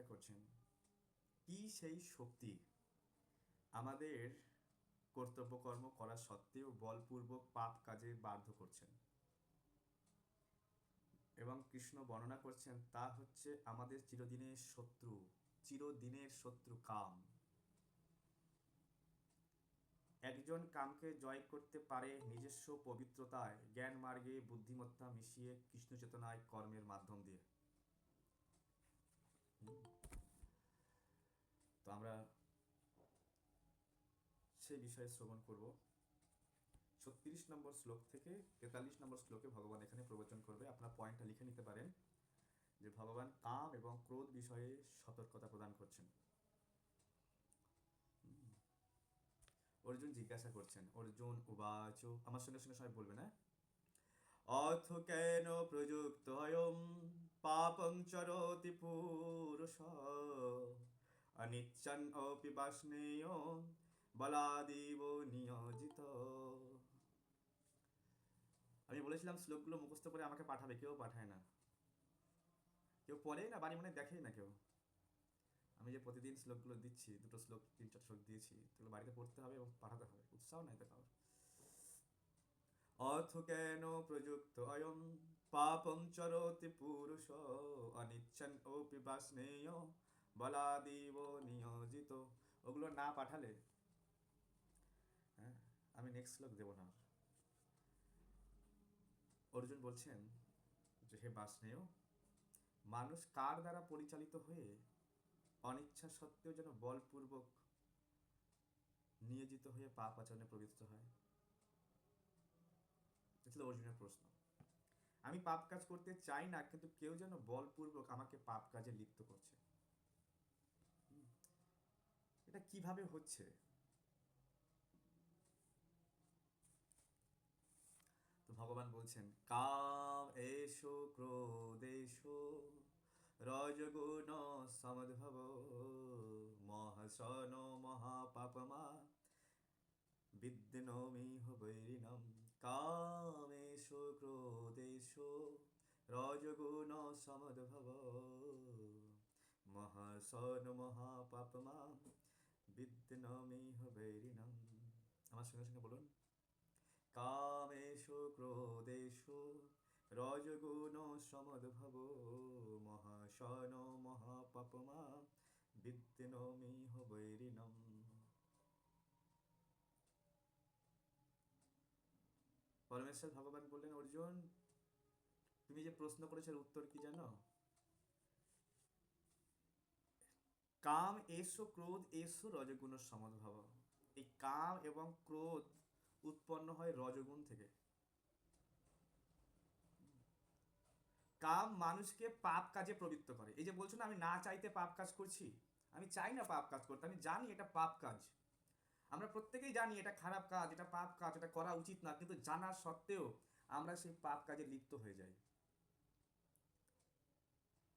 করছেন কি সেই শক্তি আমাদের কর্তব্যকর্ম করা সত্ত্বেও বলপূর্বক পাপ কাজে বাধ্য করছেন, এবং কৃষ্ণ বর্ণনা করছেন তা হচ্ছে আমাদের চিরদিনের শত্রু কাম। একজন কামকে জয় করতে পারে নিজস্ব পবিত্রতায়, জ্ঞান মার্গে বুদ্ধিমত্তা মিশিয়ে কৃষ্ণ চেতনায় কর্মের মাধ্যম দিয়ে। তো আমরা সেই বিষয়ে শ্রবণ করব। 36 নম্বর শ্লোক থেকে 43 নম্বর শ্লোকে ভগবান এখানে প্রবচন করবে। আপনার পয়েন্টটা লিখে নিতে পারেন যে ভগবান কাম এবং ক্রোধ বিষয়ে সতর্কতা প্রদান করছেন। অর্জুন জিজ্ঞাসা করছেন, অর্জুন উবাচ, আমার সঙ্গে সঙ্গে সবাই বলবে না, অথ কেন প্রযুক্তয়ম পাপং চরতি পুরুষ অনিচ্ছন অপি বাষ্ণেয় বলাদিব নিয়োজিত। আমি বলেছিলাম শ্লোকগুলো মুখস্থ করে আমাকে পাঠাবে, কেউ পাঠায় না, কেউ পড়েই না, বাড়ি মানে দেখেই না কেউ। আমি যে প্রতিদিন শ্লোকগুলো দিচ্ছি, দুটো শ্লোক 3-4 শ্লোক দিয়েছি, এগুলো বাড়িতে পড়তে হবে এবং পাঠাতে হবে, উৎসাহ নাই তো কারোর। অথ কেন প্রযুক্ত অয়ম পাপং চরতি পুরুষ অনিচ্ছন অপি বাষ্ণেয় বলাদিব নিয়োজিত। ওগুলো না পাঠালে হ্যাঁ আমি নেক্সট শ্লোক দেবো না। অর্জুন বলছেন যে হে বাষ্ণেয়, মানুষ কার দ্বারা পরিচালিত হয়ে অনিচ্ছা সত্ত্বেও যেন বলপূর্বক নিয়োজিত হয়ে পাপ আচরণে প্রবৃত্ত হয়? এটা ছিল অর্জুনের প্রশ্ন। আমি পাপ কাজ করতে চাই না, কিন্তু কেউ যেন বলপূর্বক আমাকে পাপ কাজে লিপ্ত করছে। এটা কিভাবে হচ্ছে? তো ভগবান বলছেন, কাম এষো ক্রোধেষো রজগুণ সমদ্ভব মহাসন মহাপাপমা বিদ্যনোমিহ বৈরিণম। কামেষু ক্রোধেষু রজগুণ সমদ্ভব মহাসন মহাপাপমা বিদ্যনোমিহ বৈরিণম। আমার সঙ্গে সঙ্গে বলুন, কামেষু ক্রোধেষু রজগুণ সমদ্ভব মহাসন মহাপাপমা বিদ্যনোমিহ বৈরিণম। পরমেশ্বর ভগবান বললেন, অর্জুন তুমি যে প্রশ্ন করেছো এর উত্তর কি জানো? কাম এসো ক্রোধ এসো রজগুণ সমদ্ভব। এই কাম এবং ক্রোধ উৎপন্ন হয় রজগুণ থেকে। কাম মানুষকে পাপ কাজে প্রবৃত্ত করে। এই যে বলছো না আমি না চাইতে পাপ কাজ করছি, আমি চাই না পাপ কাজ করতে, আমি জানি এটা পাপ কাজ। আমরা প্রত্যেকেই জানি এটা খারাপ কাজ, এটা পাপ কাজ, এটা করা উচিত না, কিন্তু জানা সত্ত্বেও আমরা সেই পাপ কাজে লিপ্ত হয়ে যাই।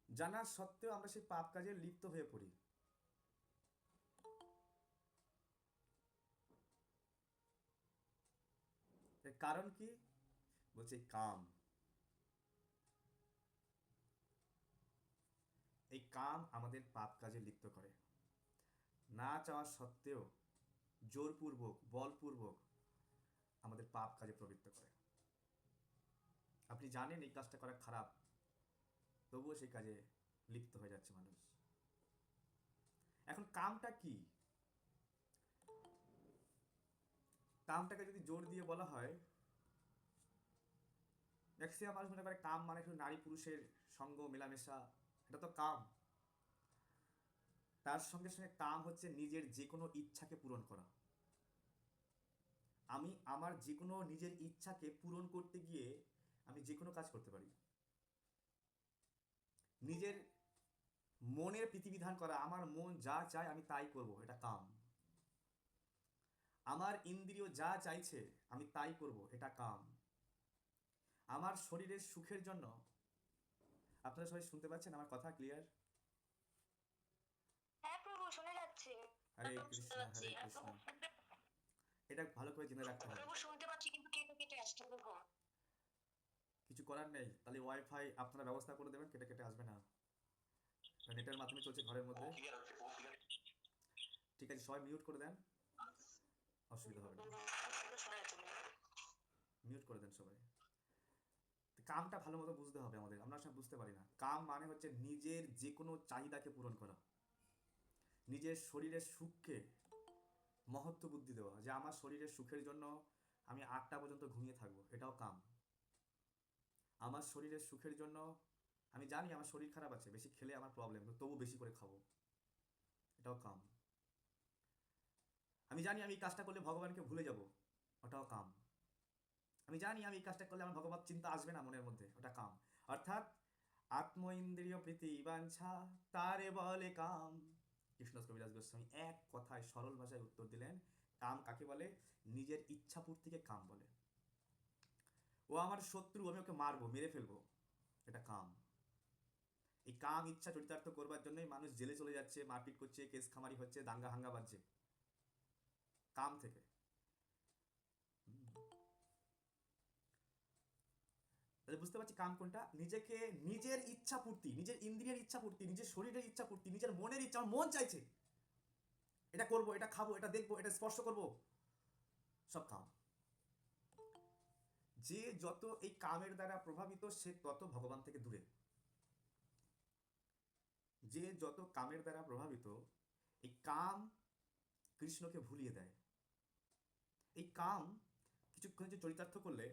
জানা সত্ত্বেও আমরা সেই পাপ কাজে লিপ্ত হয়ে পড়ি। এর কারণ কি? বলছে কাম। এই কাম আমাদের পাপ কাজে লিপ্ত করে, না চাওয়া সত্ত্বেও জোরপূর্বক বলপূর্বক আমাদের পাপ কাজে প্রবৃত্ত করে। আপনি জানেন এই কাজটা করা খারাপ, তবুও সেই কাজে লিপ্ত হয়ে যাচ্ছে মানুষ। এখন কামটা কি? কামটাকে যদি জোর দিয়ে বলা হয়, ম্যাক্সিমাম মানুষ মনে করে কাম মানে শুধু নারী পুরুষের সঙ্গ মেলামেশা, এটা তো কাম। তার সঙ্গে সঙ্গে কাম হচ্ছে নিজের যে কোনো ইচ্ছাকে পূরণ করা। আমি আমার যে কোনো নিজের ইচ্ছাকে পূরণ করতে গিয়ে আমি যে কোনো কাজ করতে পারি। নিজের মনের প্রীতিবিধান করা, আমার মন যা চায় আমি তাই করব, এটা কাম। আমার ইন্দ্রিয় যা চাইছে আমি তাই করব, এটা কাম। আমার শরীরের সুখের জন্য, আপনারা সবাই শুনতে পাচ্ছেন আমার কথা ক্লিয়ার? হ্যাঁ প্রভু, শোনা যাচ্ছে। হরে একদম শুনতে কৃষ্ণ পাচ্ছি, হরে কৃষ্ণ। একদম শুনতে। এটা ভালো করে জেনে রাখতে হবে। প্রভু শুনতে পাচ্ছি, কিন্তু কেটে কেটে আসছে প্রভু। কিছু করার নেই, তাহলে ওয়াইফাই আপনারা ব্যবস্থা করে দেবেন, কেটে কেটে আসবে না। নেটের মাধ্যমে চলছে ঘরের মধ্যে। ও ক্লিয়ার হচ্ছে, ও ক্লিয়ার। ঠিক আছে, সবাই মিউট করে দেন, অসুবিধা হবে না, শোনা যাচ্ছে না। মিউট করে দেন সবাই। কামটা ভালো মতো বুঝতে হবে আমাদের, আমরা সব বুঝতে পারি না। কাম মানে হচ্ছে নিজের যে কোনো চাহিদাকে পূরণ করা, নিজের শরীরের সুখকে মহত্ব বুদ্ধি দেওয়া, যে আমার শরীরের সুখের জন্য আমি 8টা পর্যন্ত ঘুমিয়ে থাকবো, এটাও কাম। আমার শরীরের সুখের জন্য আমি জানি আমার শরীর খারাপ আছে, বেশি খেলে আমার প্রবলেম, তবু বেশি করে খাবো, এটাও কাম। আমি জানি আমি এই কাজটা করলে ভগবানকে ভুলে যাব, ওটাও কাম। আমি জানি আমি এই কাজটা করলে আমার ভগবত চিন্তা আসবে না মনের মধ্যে, ওটা কাম। অর্থাৎ আত্ম ইন্দ্রিয় প্রীতি বাঞ্ছা তারে বলে কাম। কৃষ্ণ কবিরাজ গোস্বামী এক কথায় সরল ভাষায় উত্তর দিলেন, কাম কাকে বলে? নিজের ইচ্ছা পূর্তিকে কাম বলে। ও আমার শত্রু, আমি ওকে মারবো, মেরে ফেলবো, এটা কাম। এই কাম ইচ্ছা চরিতার্থ করবার জন্যই মানুষ জেলে চলে যাচ্ছে, মারপিট করছে, কেস খামারি হচ্ছে, দাঙ্গা হাঙ্গা বাজছে, কাম থেকে। তাহলে বুঝতে পারছি কাম কোনটা? নিজেকে, নিজের ইচ্ছা পূর্তি, নিজের ইন্দ্রিয়ের ইচ্ছা পূর্তি, নিজের শরীরের ইচ্ছা পূর্তি, নিজের মনের ইচ্ছা, আমার মন চাইছে এটা করব, এটা খাবো, এটা দেখবো, এটা স্পর্শ করব, সব কাম। যে যত এই কামের দ্বারা প্রভাবিত, সে তত ভগবান থেকে দূরে। যে যত কামের দ্বারা প্রভাবিত, এই কাম কৃষ্ণকে ভুলিয়ে দেয়। এই কাম কিছুক্ষণ যে চরিতার্থ করলে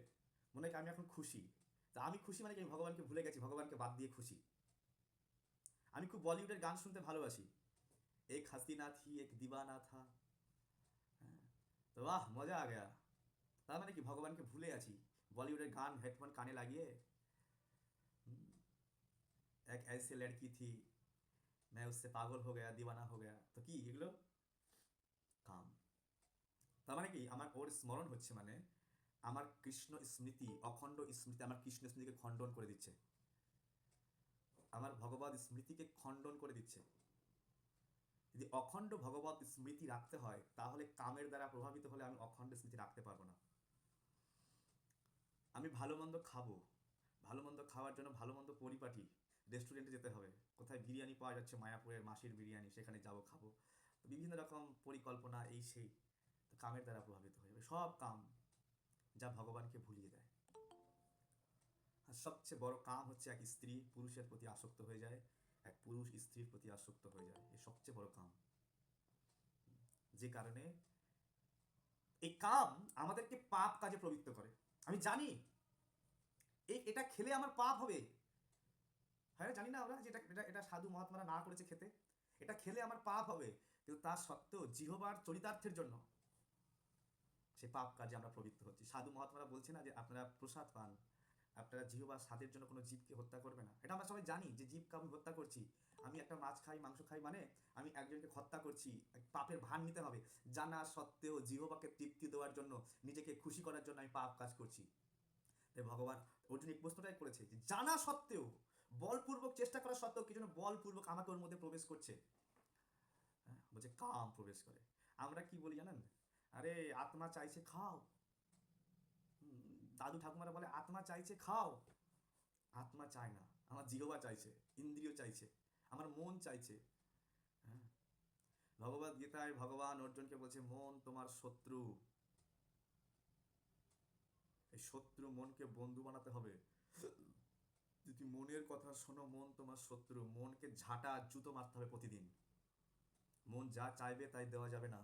মনে হয় আমি এখন খুশি, তা আমি খুশি মানে কি? আমি ভগবানকে ভুলে গেছি, ভগবানকে বাদ দিয়ে খুশি। আমি খুব বলিউডের গান শুনতে ভালোবাসি, এক হাসিনা থি এক দিবানা থা, হ্যাঁ, তো বাহ মজা আ গয়া। তার মানে কি? ভগবানকে ভুলে আছি, বলিউডের গান হেডফোন কানে লাগিয়ে। হুম, এক ऐसे लड़की थी मैं उससे पागल हो गया दीवाना हो गया, তো কি এগুলো? কাম। তার মানে কি? আমার ওর স্মরণ হচ্ছে, মানে আমার কৃষ্ণ স্মৃতি, অখণ্ড স্মৃতি আমার কৃষ্ণ স্মৃতিকে খণ্ডন করে দিচ্ছে, আমার ভগবত স্মৃতিকে খণ্ডন করে দিচ্ছে। যদি অখণ্ড ভগবত স্মৃতি রাখতে হয়, তাহলে কামের দ্বারা প্রভাবিত হলে আমি অখণ্ড স্মৃতি রাখতে পারবো না। আমি ভালো মন্দ খাবো, ভালো মন্দ খাওয়ার জন্য ভালো মন্দ পরিপাটি, রেস্টুরেন্টে যেতে হবে, কোথায় বিরিয়ানি পাওয়া যাচ্ছে, মায়াপুরের মাসির বিরিয়ানি, সেখানে যাবো, খাবো, তো বিভিন্ন রকম পরিকল্পনা, এই সেই, তো কামের দ্বারা প্রভাবিত হয়ে যাবে, সব কাম যা ভগবানকে ভুলিয়ে দেয়। আর সবচেয়ে বড় কাম হচ্ছে এক স্ত্রী পুরুষের প্রতি আসক্ত হয়ে যায়, এক পুরুষ স্ত্রীর প্রতি আসক্ত হয়ে যায়, এই সবচেয়ে বড় কাম। যে কারণে এই কাম আমাদেরকে পাপ কাজে প্রবৃত্ত করে। আমি জানি এটা খেলে আমার পাপ হবে, হ্যাঁ জানি না আমরা যে এটা এটা এটা সাধু মহাত্মারা না করেছে খেতে, এটা খেলে আমার পাপ হবে, কিন্তু তা সত্ত্বেও জিহবার চরিতার্থের জন্য সে পাপ কাজে আমরা প্রবৃত্ত হচ্ছি। সাধু মহাত্মারা বলছে না যে আপনারা প্রসাদ পান, আপনারা জিহবার স্বাদের জন্য কোনো জীবকে হত্যা করবে না। এটা আমরা সবাই জানি যে জীবকে আমি হত্যা করছি, আমি একটা মাছ খাই, মাংস খাই, মানে আমি একজনকে হত্যা করছি, পাপের ভান নিতে হবে। জানা সত্ত্বেও জিহবাকে তৃপ্তি দেওয়ার জন্য, নিজেকে খুশি করার জন্য আমি পাপ কাজ করছি। তাই ভগবান অর্জুন এই প্রশ্নটাই করেছে, যে জানা সত্ত্বেও, বলপূর্বক চেষ্টা করা সত্ত্বেও কি জন্য বলপূর্বক আমাকে ওর মধ্যে প্রবেশ করছে? হ্যাঁ, বলছে কাম প্রবেশ করে। আমরা কি বলি জানেন? আরে আত্মা চাইছে খাও। দাদু ঠাকুমারা বলে আত্মা চাইছে খাও, আত্মা চায় না, আমার জিহবা চাইছে, ইন্দ্রিয় চাইছে, আমার মন চাইছে। হ্যাঁ, ভগবদ গীতায় ভগবান অর্জুনকে বলছে মন তোমার শত্রু, এই শত্রু মনকে বন্ধু বানাতে হবে। যদি মনের কথা শোনো, মন তোমার শত্রু, মনকে ঝাঁটা জুতো মারতে হবে প্রতিদিন। মন যা চাইবে তাই দেওয়া যাবে না।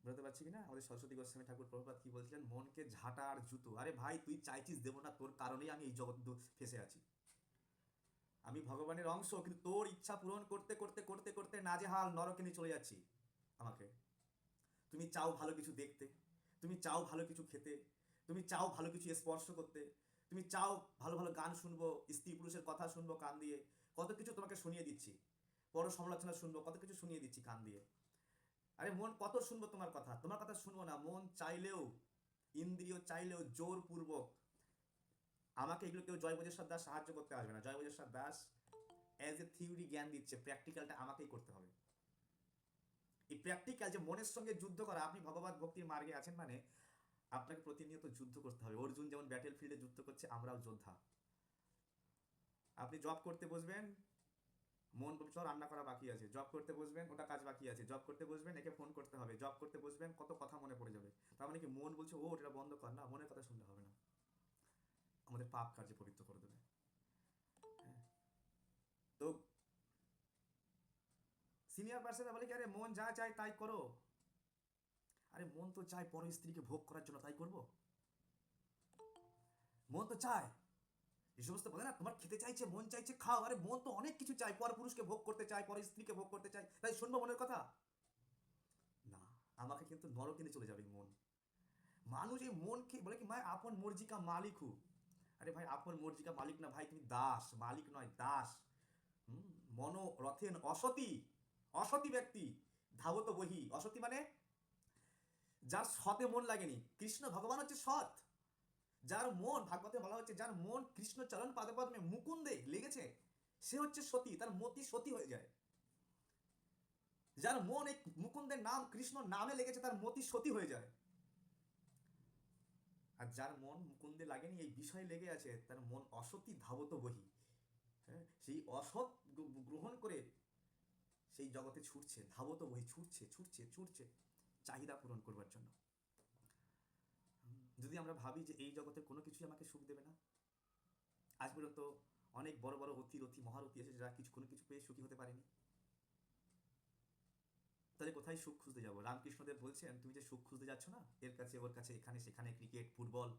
বুঝতে পারছি কিনা? আমাদের সরস্বতী গোস্বামী ঠাকুর প্রভুপাদ কি বলছিলেন? মনকে ঝাঁটা আর জুতো। আরে ভাই তুই চাইছিস দেবো না, তোর কারণেই আমি এই জগৎ ফেসে আছি। আমি ভগবানের অংশ, কিন্তু তোর ইচ্ছা পূরণ করতে করতে করতে করতে নাজেহাল নরকে নিয়ে চলে যাচ্ছি আমাকে। তুমি চাও ভালো কিছু দেখতে, তুমি চাও ভালো কিছু খেতে, তুমি চাও ভালো কিছু স্পর্শ করতে, তুমি চাও ভালো ভালো গান শুনবো, স্ত্রী পুরুষের কথা শুনবো কান দিয়ে, কত কিছু তোমাকে শুনিয়ে দিচ্ছি, বড় সমালোচনা শুনবো, কত কিছু শুনিয়ে দিচ্ছি কান দিয়ে। আরে মন কত শুনবো তোমার কথা? তোমার কথা শুনবো না। মন চাইলেও, ইন্দ্রিয় চাইলেও জোরপূর্বক আমাকে এগুলো কেউ জয় বজেশ্বর দাস সাহায্য করতে আসবে না। জয় বজেশ্বর দাস অ্যাজ এ থিওরি জ্ঞান দিচ্ছে, প্র্যাকটিক্যালটা আমাকেই করতে হবে। এই প্র্যাকটিক্যাল যে মনের সঙ্গে যুদ্ধ করা, আপনি ভগবত ভক্তির মার্গে আছেন মানে আপনাকে প্রতিনিয়ত যুদ্ধ করতে হবে। অর্জুন যেমন ব্যাটেল ফিল্ডে যুদ্ধ করছে, আমরাও যোদ্ধা। আপনি জব করতে বসবেন, মন বলছে "চল, রান্না করা বাকি আছে", জব করতে বসবেন ওটা কাজ বাকি আছে, জব করতে বসবেন একে ফোন করতে হবে, জব করতে বসবেন কত কথা মনে পড়ে যাবে। তার মানে কি মন বলছে ও এটা বন্ধ কর, না মনের কথা শুনলে হবে না, আমাদের পাপ কার্যে পবিত্র করে দেবে। হ্যাঁ, তো সিনিয়র পার্সনরা বলে কি আরে মন যা চায় তাই করো। আরে মন তো চায় পর স্ত্রীকে ভোগ করার জন্য, তাই করবো? মন তো চায়, এই সমস্ত বলে না তোমার খেতে চাইছে, মন চাইছে খাও, আরে মন তো অনেক কিছু চায়, পর পুরুষকে ভোগ করতে চায়, পর স্ত্রীকে ভোগ করতে চায়, তাই শুনবো মনের কথা? না, আমাকে কিন্তু নরকে নিয়ে চলে যাবে এই মন। মানুষ এই মনকে বলে কি মায় আপন মর্জি কা মালিক হু। আরে ভাই আপন মর্জি কা মালিক না ভাই, তুমি দাস, মালিক নয় দাস। হুম, মন রথেন অসতি, অসতি ব্যক্তি ধাবত বহি। অসতি মানে যার সতে মন লাগেনি। কৃষ্ণ ভগবান হচ্ছে সৎ, যার মন ভাগবতে বলা হচ্ছে যার মন কৃষ্ণ চরণ পাদপদ্মে মুকুন্দে লেগেছে সে হচ্ছে সতী, তার মতি সতী হয়ে যায়। যার মন এই মুকুন্দের নাম কৃষ্ণ নামে লেগেছে তার মতি সতী হয়ে যায়। আর যার মন মুকুন্দে লাগেনি এই বিষয় লেগে আছে তার মন অসতী ধাবত বহি। হ্যাঁ, সেই অসৎ গ্রহণ করে সেই জগতে ছুটছে, ধাবত বহি, ছুটছে ছুটছে ছুটছে চাহিদা পূরণ করবার জন্য। যদি আমরা ভাবি যে এই জগতে কোনো কিছুই আমাকে সুখ দেবে না, আজ পর্যন্ত অনেক বড় বড় অতি রথি মহারথী এসে যারা কিছু কোনো কিছু পেয়ে সুখী হতে পারেনি, তাহলে কোথায় সুখ খুঁজতে যাবো? রামকৃষ্ণদেব বলছেন তুমি যে সুখ খুঁজতে যাচ্ছ না এর কাছে ওর কাছে এখানে সেখানে ক্রিকেট ফুটবল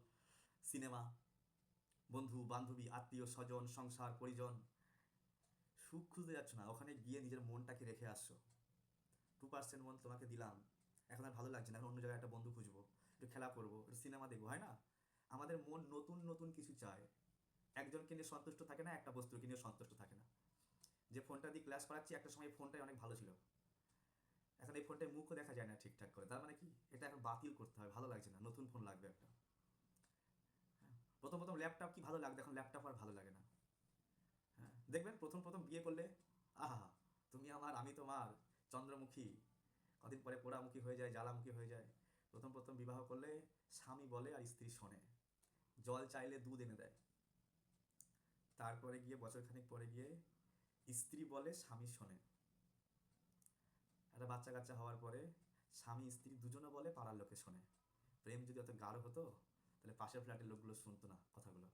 সিনেমা বন্ধু বান্ধবী আত্মীয় স্বজন সংসার পরিজন, সুখ খুঁজতে যাচ্ছ না, ওখানে গিয়ে নিজের মনটাকে রেখে আসছো। 2% মন তোমাকে দিলাম, এখন আর ভালো লাগছে না, এখন অন্য জায়গায় একটা বন্ধু খুঁজবো, একটু খেলা করবো, একটু সিনেমা দেখবো, হয় না? আমাদের মন নতুন নতুন কিছু চায়। একজনকে নিয়ে সন্তুষ্ট থাকে না, একটা বস্তুকে নিয়ে সন্তুষ্ট থাকে না। যে ফোনটা দিয়ে ক্লাস করাচ্ছি একটা সময় ফোনটাই অনেক ভালো ছিল, এখন এই ফোনটার মুখও দেখা যায় না ঠিকঠাক করে, তার মানে কি এটা এখন বাতিল করতে হবে, ভালো লাগছে না, নতুন ফোন লাগবে একটা। প্রথম প্রথম ল্যাপটপ কি ভালো লাগতো, এখন ল্যাপটপ আর ভালো লাগে না। হ্যাঁ, দেখবেন প্রথম প্রথম বিয়ে করলে আহা তুমি আমার আমি তোমার চন্দ্রমুখী, কদিন পরে পোড়ামুখী হয়ে যায়, জ্বালামুখী হয়ে যায়। প্রথম প্রথম বিবাহ করলে স্বামী বলে আর স্ত্রী শোনে, জল চাইলে দুধ এনে দেয়। তারপরে গিয়ে বছরখানেক পরে গিয়ে স্ত্রী বলে স্বামী শোনে। একটা বাচ্চা কাচ্চা হওয়ার পরে স্বামী স্ত্রী দুজনে বলে পাড়ার লোকে শোনে। প্রেম যদি অত গাঢ় হতো তাহলে পাশের ফ্ল্যাটের লোকগুলো শুনতো না কথাগুলো।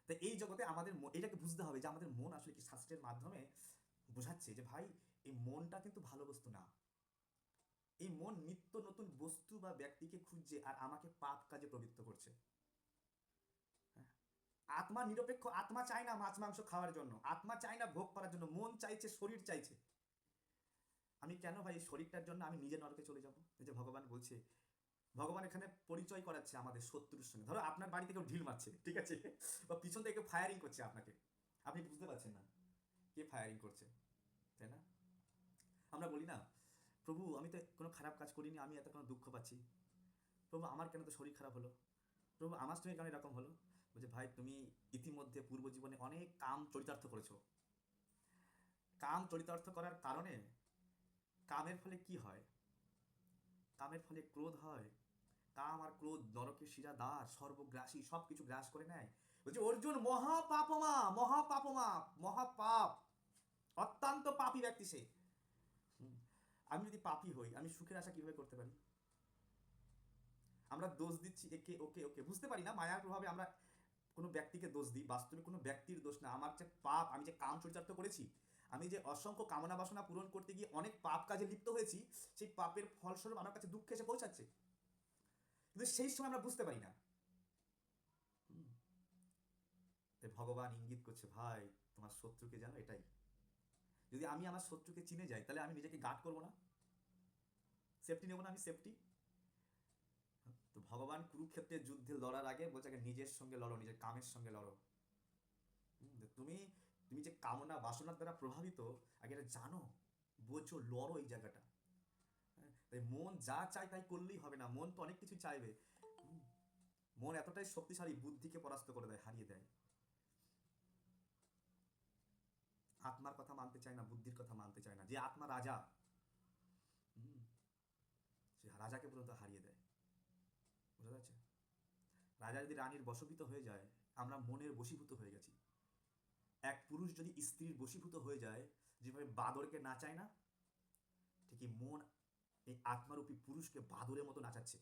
তো এই জগতে আমাদের এটাকে বুঝতে হবে যে আমাদের মন আসলে কি শাস্ত্রের মাধ্যমে বোঝাচ্ছে যে ভাই এই মনটা কিন্তু ভালো বস্তু না। এই মন নিত্য নতুন বস্তু বা ব্যক্তিকে খুঁজছে আর আমাকে পাপ কাজে প্রবৃত্ত করছে। হ্যাঁ, আত্মা নিরপেক্ষ, আত্মা চায় না মাছ মাংস খাওয়ার জন্য, আত্মা চায় না ভোগ করার জন্য, মন চাইছে, শরীর চাইছে। আমি কেন ভাই এই শরীরটার জন্য আমি নিজে নরকে চলে যাব? এই যে ভগবান বলছে, ভগবান এখানে পরিচয় করাচ্ছে আমাদের শত্রুর সঙ্গে। ধরো আপনার বাড়িতে কেউ ঢিল মারছে, ঠিক আছে, বা পিছন থেকে ফায়ারিং করছে আপনাকে, আপনি বুঝতে পারছেন না কে ফায়ারিং করছে, তাই না? আমরা বলি না প্রভু আমি তো কোনো খারাপ কাজ করিনি, আমি এত কোনো দুঃখ পাচ্ছি, প্রভু আমার কেন তো শরীর খারাপ হলো, প্রভু আমার সঙ্গে কেন এরকম হলো? বলছে ভাই তুমি ইতিমধ্যে পূর্ব জীবনে অনেক কাম চরিতার্থ করেছো। কাম চরিতার্থ করার কারণে কামের ফলে কি হয়? কামের ফলে ক্রোধ হয়। কাম আর ক্রোধ নরকের শিরা দ্বার সর্বগ্রাসী, সবকিছু গ্রাস করে নেয়। বলছে অর্জুন মহাপাপমা, মহাপাপমা, মহাপাপ, অত্যন্ত পাপী ব্যক্তি সে। হুম, আমি যদি পাপী হই আমি সুখের আশা কিভাবে করতে পারি? আমরা দোষ দিচ্ছি একে ওকে ওকে, বুঝতে পারি না মায়ার প্রভাবে আমরা কোনো ব্যক্তিকে দোষ দিই, বাস্তবে কোনো ব্যক্তির দোষ না। আমার যে পাপ, আমি যে কাম চরিতার্থ করেছি, আমি যে অসংখ্য কামনা বাসনা পূরণ করতে গিয়ে অনেক পাপ কাজে লিপ্ত হয়েছি, সেই পাপের ফলস্বরূপ আমার কাছে দুঃখ এসে পৌঁছাচ্ছে, কিন্তু সেই সময় আমরা বুঝতে পারি না। হুম, তাই ভগবান ইঙ্গিত করছে ভাই তোমার শত্রুকে জানো, এটাই। যদি আমি আমার শত্রুকে চিনে যাই তাহলে আমি নিজেকে গার্ড করবো না, সেফটি নেবো না, আমি সেফটি। তো ভগবান কুরুক্ষেত্রের যুদ্ধে লড়ার আগে বলছে আগে নিজের সঙ্গে লড়ো, নিজের কামের সঙ্গে লড়ো। তুমি তুমি যে কামনা বাসনার দ্বারা প্রভাবিত, আগে এটা জানো, বোঝো, লড়ো এই জায়গাটা। হ্যাঁ, তাই মন যা চায় তাই করলেই হবে না, মন তো অনেক কিছু চাইবে। হুম, মন এতটাই শক্তিশালী বুদ্ধিকে পরাস্ত করে দেয়, হারিয়ে দেয়। আত্মার কথা মানতে চায় না, বুদ্ধির কথা মানতে চায় না। যে আত্মা রাজা, হুম, সে রাজাকে পর্যন্ত হারিয়ে দেয়। বোঝা যাচ্ছে? রাজা যদি রানীর বশভূত হয়ে যায়, আমরা মনের বশীভূত হয়ে গেছি। এক পুরুষ যদি স্ত্রীর বশীভূত হয়ে যায়, যেভাবে বাদরকে নাচায় না, ঠিকই মন এই আত্মারূপী পুরুষকে বাদরের মতো নাচাচ্ছে।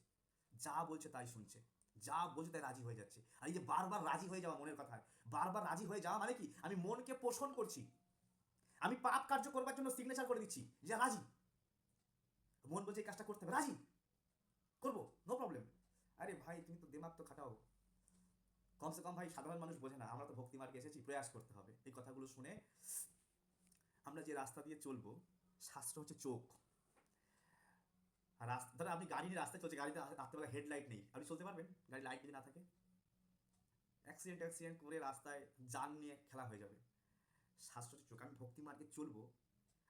যা বলছে তাই শুনছে, যা বলছে তাই রাজি হয়ে যাচ্ছে। আর এই যে বারবার রাজি হয়ে যাওয়া, মনের কথায় বারবার রাজি হয়ে যাওয়া মানে কি, আমি মনকে পোষণ করছি, আমি পাপ কার্য করবার জন্য সিগনেচার করে দিচ্ছি যে রাজি। মন বলছে এই কাজটা করতে হবে, রাজি করবো, নো প্রবলেম। আরে ভাই তুমি তো দিমাগ তো খাটাও, কমসে কম ভাই সাধারণ মানুষ বোঝে না, আমরা তো ভক্তি মার্গে এসেছি, প্রয়াস করতে হবে। এই কথাগুলো শুনে আমরা যে রাস্তা দিয়ে চলবো, শাস্ত্র হচ্ছে চোখ। আর রাস্তা ধরো আপনি গাড়ি নিয়ে রাস্তায় চলছে, গাড়িতে রাত্রেবেলা হেডলাইট নেই, আপনি চলতে পারবেন? গাড়ি লাইট যদি না থাকে, অ্যাক্সিডেন্ট করে রাস্তায় যান নিয়ে খেলা হয়ে যাবে। শাস্ত্র হচ্ছে চোখ। আমি ভক্তি মার্গে চলবো,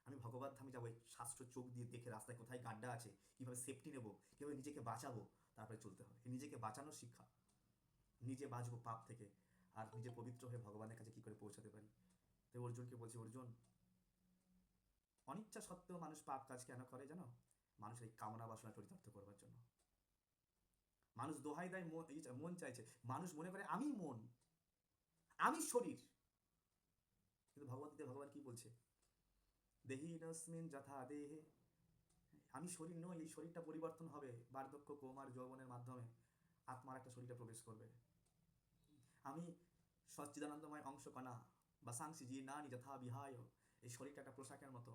আমি ভগবত ধামে যাবো, এই শাস্ত্র চোখ দিয়ে দেখে রাস্তায় কোথায় গাড্ডা আছে, কীভাবে সেফটি নেবো, কীভাবে নিজেকে বাঁচাবো, তারপরে চলতে হবে। এই নিজেকে বাঁচানোর শিক্ষা, নিজে বাঁচবো পাপ থেকে, আর নিজে পবিত্র হয়ে ভগবানের কাছে কী করে পৌঁছাতে পারি। তো অর্জুনকে বলছে, অর্জুন, অনিচ্ছা সত্ত্বেও মানুষ পাপ কাজ কেন করে জানো? মানুষের এই কামনা বাসনা চরিতার্থ করবার জন্য। মানুষ দোহাই দেয়, মন চাইছে, মানুষ মনে করে আমি মন, আমি শরীর। কিন্তু ভগবদ্গীতা ভগবান কি বলছে? দেহিনস্মিন যথা দেহে, আমি শরীর নই, এই শরীরটা পরিবর্তন হবে, বার্ধক্য কৌমার যৌবনের মাধ্যমে আত্মার একটা শরীরে প্রবেশ করবে। আমি সচ্চিদানন্দময় অংশ কণা বা সাংসি জি না নি যথা বিহায়, এই শরীরটা একটা পোশাকের মতো।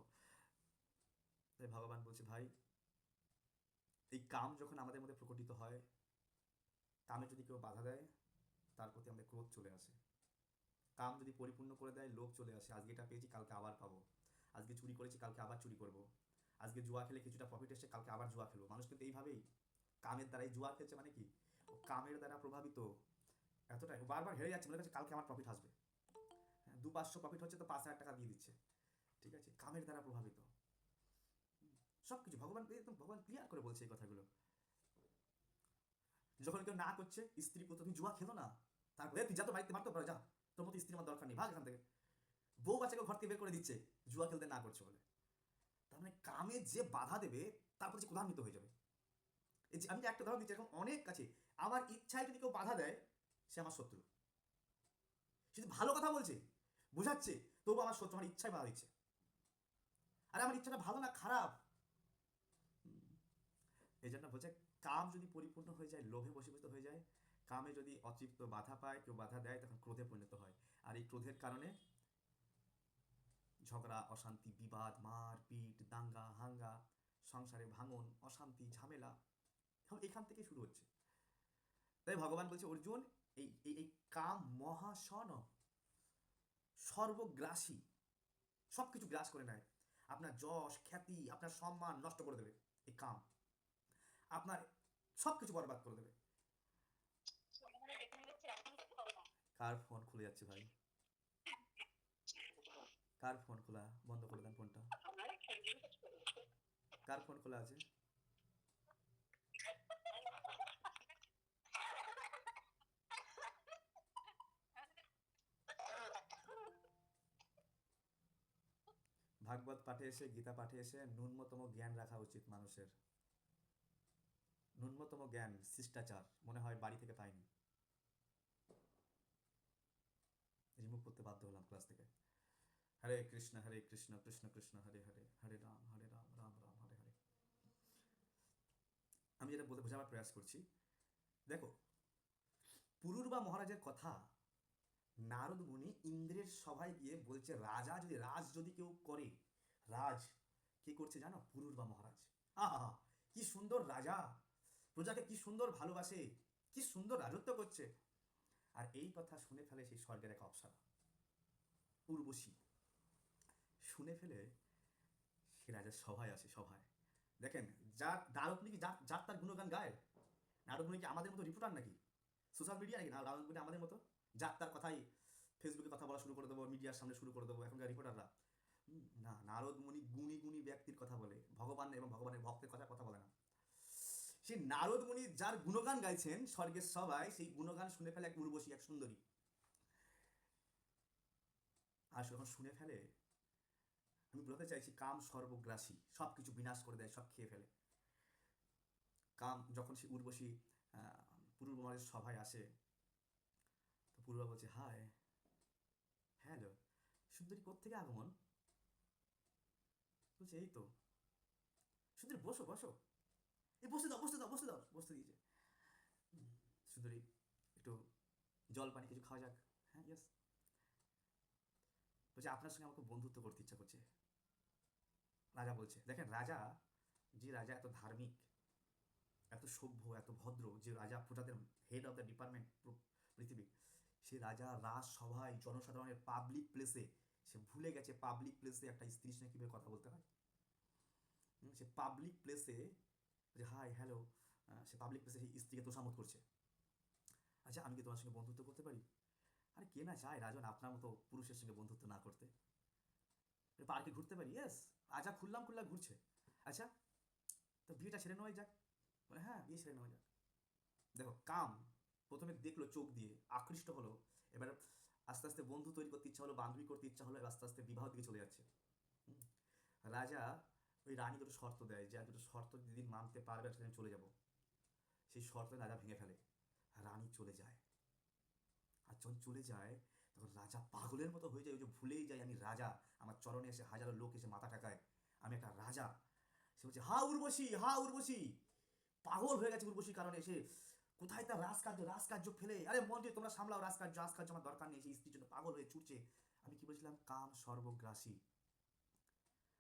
তাই ভগবান বলছে, ভাই এই কাম যখন আমাদের মধ্যে প্রকটিত হয়, কামে যদি কেউ বাধা দেয়, তার প্রতি আমাদের ক্রোধ চলে আসে। কাম যদি পরিপূর্ণ করে দেয়, লোভ চলে আসে, আজকে এটা পেয়েছি কালকে আবার পাবো, আজকে চুরি করেছি কালকে আবার চুরি করব, আজকে জুয়া খেলে কিছুটা প্রফিট এসে কালকে আবার জুয়া খেলবো। মানুষ কিন্তু এইভাবেই কামের দ্বারাই জুয়া খেলছে, মানে কি ও কামের দ্বারা প্রভাবিত, এতটাই ও বারবার হেরে যাচ্ছে, মনে করছে কালকে আমার প্রফিট আসবে। হ্যাঁ, 200-500 প্রফিট হচ্ছে তো 5,000 টাকা দিয়ে দিচ্ছে, ঠিক আছে, কামের দ্বারা প্রভাবিত। সব কিছু ভগবান একদম ভগবান ক্লিয়ার করে বলছে এই কথাগুলো। যখন কেউ না করছে, স্ত্রী পুত্র, তুমি জুয়া খেলো না, তারপরে তুই যা তো বাড়িতে মারতে পারো, যা, তোর মতো স্ত্রী আমার দরকার নেই, ভাগ এখান থেকে। বউ বাচ্চাকে ঘর থেকে বের করে দিচ্ছে জুয়া খেলতে না করছে বলে। তার মানে কামে যে বাধা দেবে, তার প্রতি ক্রোধান্বিত হয়ে যাবে। এই যে আমি যে একটা উদাহরণ দিচ্ছি, এরকম অনেক কাছে, আমার ইচ্ছায় যদি কেউ বাধা দেয়, সে আমার শত্রু। শুধু ভালো কথা বলছে, বোঝাচ্ছে, তবু আমার শত্রু, আমার ইচ্ছায় বাধা দিচ্ছে। আরে আমার ইচ্ছাটা ভালো না খারাপ। এই জন্য বলছে, কাম যদি পরিপূর্ণ হয়ে যায়, লোভে বশীভূত হয়ে যায়, কামে যদি অতৃপ্ত বাধা পায়, কেউ বাধা দেয়, তখন ক্রোধে পরিণত হয়। আর এই ক্রোধের কারণে ঝগড়া, অশান্তি, বিবাদ, মারপিট, দাঙ্গা হাঙ্গা, সংসারে ভাঙন, অশান্তি, ঝামেলা, এখান থেকে শুরু হচ্ছে। তাই ভগবান বলছে, অর্জুন, এই এই এই কাম মহাশন, সর্বগ্রাসী, সব কিছু গ্রাস করে নেয়। আপনার যশ খ্যাতি, আপনার সম্মান নষ্ট করে দেবে এই কাম, আপনার সব কিছু বরবাদ করে দেবে। কার ফোন খুলে যাচ্ছে ভাই? কার ফোন খোলা? বন্ধ করে দেন ফোনটা। কার ফোন খোলা আছে? ভাগবত পাঠে এসে, গীতা পাঠে এসে ন্যূনতম জ্ঞান রাখা উচিত মানুষের। ন্যূনতম জ্ঞান, শিষ্টাচার মনে হয় বাড়ি থেকে পাইনি, রিমুভ করতে বাধ্য হলাম ক্লাস থেকে। হরে কৃষ্ণ কৃষ্ণ কৃষ্ণ হরে হরে, হরে রাম রাম রাম হরে হরে। আমি যেটা বলতে বোঝাবার প্রয়াস করছি, দেখো, পুরুরবা মহারাজের কথা নারদ মুনি ইন্দ্রের সভায় গিয়ে বলছে, রাজা যদি রাজ যদি কেউ করে, রাজ কে করছে জানো? পুরুরবা মহারাজ। আহা, কি সুন্দর রাজা, প্রজাকে কি সুন্দর ভালোবাসে, কি সুন্দর রাজত্ব করছে। আর এই কথা শুনে ফেলে সেই স্বর্গের এক অপ্সরা, উর্বশী। শুনে ফেলে সে রাজার সভায় আসে, সভায় দেখেন, যার নারদ মুনি কি যার যার তার গুণগান গায়? নারদ মুনি কি আমাদের মতো রিপোর্টার নাকি, সোশ্যাল মিডিয়া নাকি? নারদ মুনি আমাদের মতো যার তার কথাই ফেসবুকে কথা বলা শুরু করে দেবো, মিডিয়ার সামনে শুরু করে দেবো এখনকার রিপোর্টাররা? না, নারদ মুনি গুণী গুণী ব্যক্তির কথা বলে, ভগবান এবং ভগবানের ভক্তের কথা বলে না। সেই নারদ মুনি যার গুণগান গাইছেন স্বর্গের সবাই, সেই গুণগান শুনে ফেলে এক উর্বশী, এক সুন্দরী। আর যখন শুনে ফেলে, আমি বলতে চাইছি, কাম সর্বগ্রাসী, সব কিছু বিনাশ করে দেয়, সব খেয়ে ফেলে। কাম যখন সে উর্বশী পূর্বমারের সভায় আসে, তো পূর্বা বলছে, হায়, হ্যালো, সুন্দরী কোত্থেকে আগমন? বলছে এই তো। সুন্দরী বসো বসো, এই বসে দাও বসে দাও বসে দাও, বসতে দিয়েছে। সুন্দরী একটু জল পানি কিছু খাওয়া যাক। হ্যাঁ ইয়েস। বলছে আপনার সঙ্গে আমাকে বন্ধুত্ব করতে ইচ্ছা করছে। রাজা বলছে দেখেন রাজা, যে রাজা এত ধার্মিক, এত সভ্য, এত ভদ্র, যে রাজা প্রজাদের হেড অফ দ্য ডিপার্টমেন্ট পৃথিবী, সে রাজা রাজসভায় জনসাধারণের পাবলিক প্লেসে, সে ভুলে গেছে পাবলিক প্লেসে একটা স্ত্রীর সঙ্গে কীভাবে কথা বলতে হয়। সে পাবলিক প্লেসে যে হাই হ্যালো, সে পাবলিক প্লেসে সেই স্ত্রীকে তোষামত করছে। আচ্ছা আমি কি তোমার সঙ্গে বন্ধুত্ব করতে পারি? আরে কে না চায় রাজন আপনার মতো পুরুষের সঙ্গে বন্ধুত্ব না করতে? পার্কে ঘুরতে পারি, ইয়েস। রাজা খুললাম খুল্লা ঘুরছে। আচ্ছা তো বিয়েটা সেরে নেওয়াই যাক। বলে হ্যাঁ বিয়ে সেরে নেওয়া যাক। দেখো কাম প্রথমে দেখলো চোখ দিয়ে, আকৃষ্ট হলো, এবার আস্তে আস্তে বন্ধু তৈরি করতে ইচ্ছা হলো, বান্ধবী করতে ইচ্ছা হলো, আস্তে আস্তে বিবাহ দিকে চলে যাচ্ছে। হুম। রাজা ওই রানী দুটো শর্ত দেয়, যে দুটো শর্ত যেদিন মানতে পারবে সেদিন চলে যাব। সেই শর্ত রাজা ভেঙে ফেলে, রানী চলে যায়। আর যখন চলে যায় তখন রাজা পাগলের মতো হয়ে যায়, ওই যে ভুলেই যায় আমি রাজা, আমার চরণে এসে হাজারো লোক এসে মাথা ঠেকায়, আমি একটা রাজা। সে বলছে হা উর্বশী হা উর্বশী, পাগল হয়ে গেছে উর্বশীর কারণে। এসে কোথায় তার রাজকার্য, রাজকার্য ফেলে, আরে মন্ত্রী তোমরা সামলাও রাজকার্য, রাজকার্য আমার দরকার নেই। সেই স্ত্রীর জন্য পাগল হয়ে ছুটছে। আমি কি বলছিলাম, কাম সর্বগ্রাসী।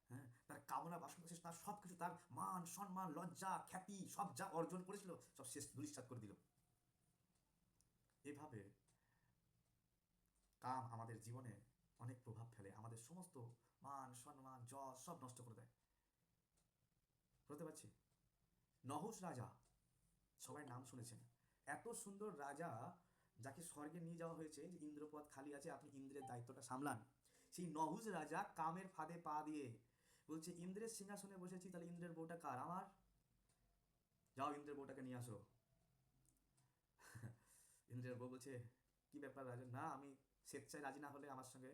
হ্যাঁ, তার কামনা বাসনা শেষ, তার সব কিছু, তার মান সম্মান লজ্জা খ্যাতি সব যা অর্জন করেছিল সব শেষ ধূলিসাৎ করে দিল। এভাবে কাম আমাদের জীবনে অনেক প্রভাব ফেলে, আমাদের সমস্ত মান সম্মান যশ সব নষ্ট করে দেয়। বুঝতে পারছি। নহুষ রাজা, সবাই নাম শুনেছেন, এত সুন্দর রাজা, যাকে স্বর্গে নিয়ে যাওয়া হয়েছে, যে ইন্দ্রপদ খালি আছে আপনি ইন্দ্রের দায়িত্বটা সামলান। সেই নহুষ রাজা কামের ফাঁদে পা দিয়ে বলছে ইন্দ্রের সিংহাসনে বসেছি, তাহলে ইন্দ্রের বউটা কার? আমার। যাও ইন্দ্রের বউটাকে নিয়ে আসো। ইন্দ্রের বউ বলছে কি ব্যাপার রাজা? না আমি স্বেচ্ছায় রাজি না হলে আমার সঙ্গে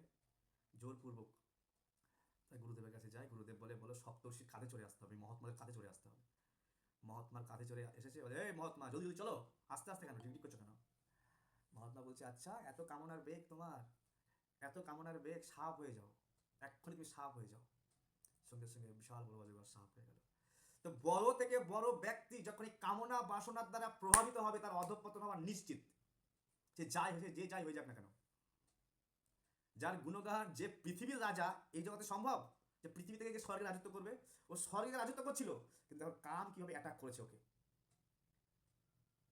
জোরপূর্বক। তাই গুরুদেবের কাছে যায়, গুরুদেব বলে বলো সপ্তর্ষির কাঁধে চড়ে আসতে হবে, মহাত্মাদের কাঁধে চড়ে আসতে হবে। মহাত্মার কাঁধে চড়ে এসেছে, বলে এই মহাত্মা জলদি জলদি চলো, আস্তে আস্তে কেন টিকটিক করছো কেন? মহাত্মা বলছে আচ্ছা এত কামনার বেগ তোমার, এত কামনার বেগ, সাপ হয়ে যাও, এক্ষুনি তুমি সাপ হয়ে যাও। সঙ্গে সঙ্গে বিশাল বড় অজগর সাপ হয়ে গেল। তো বড় থেকে বড় ব্যক্তি যখন এই কামনা বাসনার দ্বারা প্রভাবিত হবে, তার অধঃপতন হওয়া নিশ্চিত। সে যাই হয়েছে, যে যাই হয়ে যাক না কেন। যার গুণগান, যে পৃথিবীর রাজা, এই জগতে সম্ভব যে পৃথিবী থেকে যে স্বর্গে রাজত্ব করবে, ও স্বর্গে রাজত্ব করছিল, কিন্তু এখন কাম কিভাবে অ্যাটাক করেছে ওকে,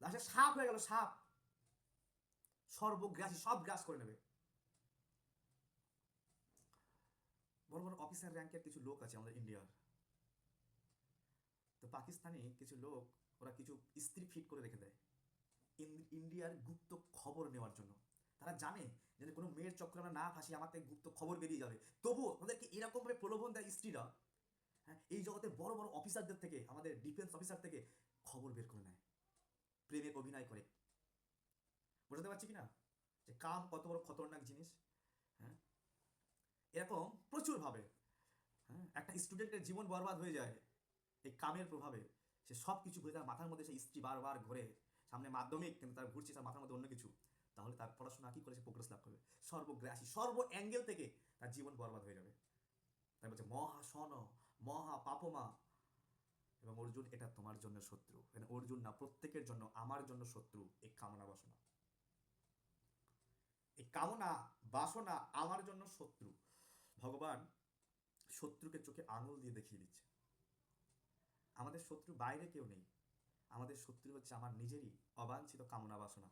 লাস্টে সাপ হয়ে গেল, সাপ সর্বগ্রাসী, সব গ্রাস করে নেবে। বড় বড় অফিসার র্যাঙ্কের কিছু লোক আছে আমাদের ইন্ডিয়ার, তো পাকিস্তানি কিছু লোক, ওরা কিছু স্ত্রী ফিট করে রেখে দেয় ইন্ডিয়ার গুপ্ত খবর নেওয়ার জন্য। তারা জানে যে কোনো মেয়ের চক্করে আমরা না ফাঁসি, আমার থেকে গুপ্ত খবর বেরিয়ে যাবে, তবুও ওদেরকে এরকমভাবে প্রলোভন দেয় স্ত্রীরা। হ্যাঁ, এই জগতে বড় বড় অফিসারদের থেকে, আমাদের ডিফেন্স অফিসার থেকে খবর বের করে নেয়, প্রেমের অভিনয় করে। বুঝতে পারছি কি না যে কাম কত বড় খতরনাক জিনিস? হ্যাঁ, এরকম প্রচুরভাবে। হ্যাঁ, একটা স্টুডেন্টের জীবন বরবাদ হয়ে যায় এই কামের প্রভাবে। সে সব কিছু ভুলে, তার মাথার মধ্যে সে স্ত্রী বারবার ঘোরে, সামনে মাধ্যমিক কিন্তু তার ঘুরছে তার মাথার মধ্যে অন্য কিছু। তাহলে তার পড়াশোনা কি করে সে প্রোগ্রেস লাভ করবে? সর্বগ্রাসী, সর্ব অ্যাঙ্গেল থেকে তার জীবন বরবাদ হয়ে যাবে। তাই বলছে মহাশন, মহা পাপমা। এবং অর্জুন, এটা তোমার জন্য শত্রু, মানে অর্জুন না, প্রত্যেকের জন্য, আমার জন্য শত্রু এই কামনা বাসনা। এই কামনা বাসনা আমার জন্য শত্রু। ভগবান শত্রুকে চোখে আঙুল দিয়ে দেখিয়ে দিচ্ছে, আমাদের শত্রু বাইরে কেউ নেই, আমাদের শত্রু হচ্ছে আমার নিজেরই অবাঞ্ছিত কামনা বাসনা।